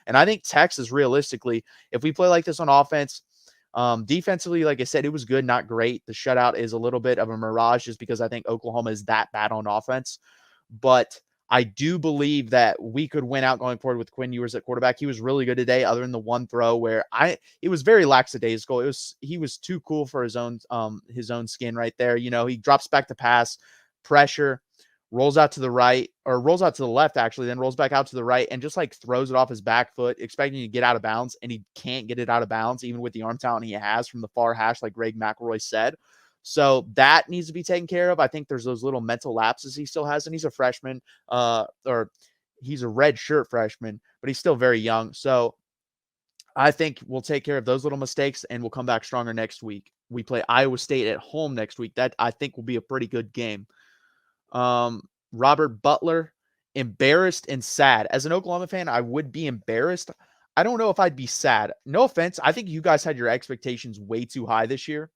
And I think Texas, realistically, if we play like this on offense, defensively, like I said, it was good, not great. The shutout is a little bit of a mirage just because I think Oklahoma is that bad on offense. But I do believe that we could win out going forward with Quinn Ewers at quarterback. He was really good today, other than the one throw where it was very lackadaisical. He was too cool for his own skin right there. You know, he drops back to pass, pressure, rolls out to the right, or rolls out to the left, actually, then rolls back out to the right and just like throws it off his back foot, expecting to get out of bounds, and he can't get it out of bounds, even with the arm talent he has from the far hash, like Greg McElroy said. So that needs to be taken care of. I think there's those little mental lapses he still has, and he's a freshman, or he's a red shirt freshman, but he's still very young. So I think we'll take care of those little mistakes, and we'll come back stronger next week. We play Iowa State at home next week. That I think will be a pretty good game. Robert Butler, embarrassed and sad. As an Oklahoma fan, I would be embarrassed. I don't know if I'd be sad. No offense. I think you guys had your expectations way too high this year.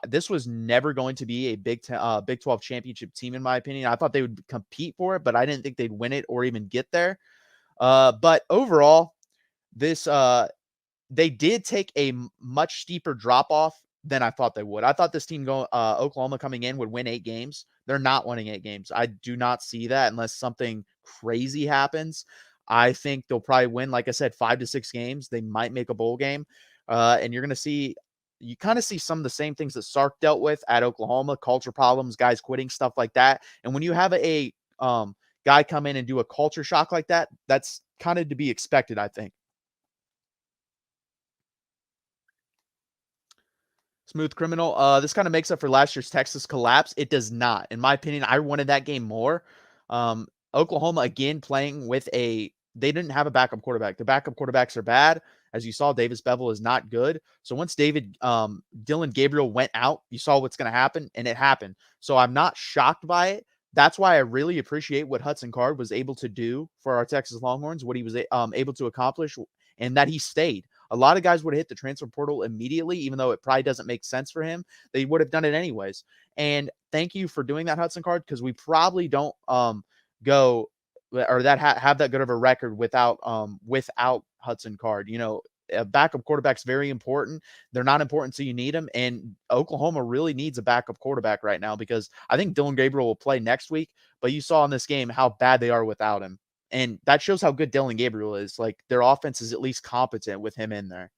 This was never going to be a Big 12 championship team, in my opinion. I thought they would compete for it, but I didn't think they'd win it or even get there. But overall, they did take a much steeper drop off than I thought they would. I thought this team Oklahoma coming in would win 8 games. They're not winning 8 games. I do not see that unless something crazy happens. I think they'll probably win, like I said, 5 to 6 games. They might make a bowl game. And you're going to see, you kind of see some of the same things that Sark dealt with at Oklahoma, culture problems, guys quitting, stuff like that. And when you have a guy come in and do a culture shock like that, that's kind of to be expected, I think. Smooth Criminal. This kind of makes up for last year's Texas collapse. It does not. In my opinion, I wanted that game more. Oklahoma, again, playing with they didn't have a backup quarterback. The backup quarterbacks are bad. As you saw, Davis Bevel is not good. So once Dillon Gabriel went out, you saw what's going to happen, and it happened. So I'm not shocked by it. That's why I really appreciate what Hudson Card was able to do for our Texas Longhorns, what he was able to accomplish, and that he stayed. A lot of guys would have hit the transfer portal immediately, even though it probably doesn't make sense for him. They would have done it anyways. And thank you for doing that, Hudson Card, because we probably don't go or that have that good of a record without Hudson Card. You know, a backup quarterback's very important. They're not important, so you need them. And Oklahoma really needs a backup quarterback right now, because I think Dillon Gabriel will play next week, but you saw in this game how bad they are without him. And that shows how good Dillon Gabriel is. Like, their offense is at least competent with him in there.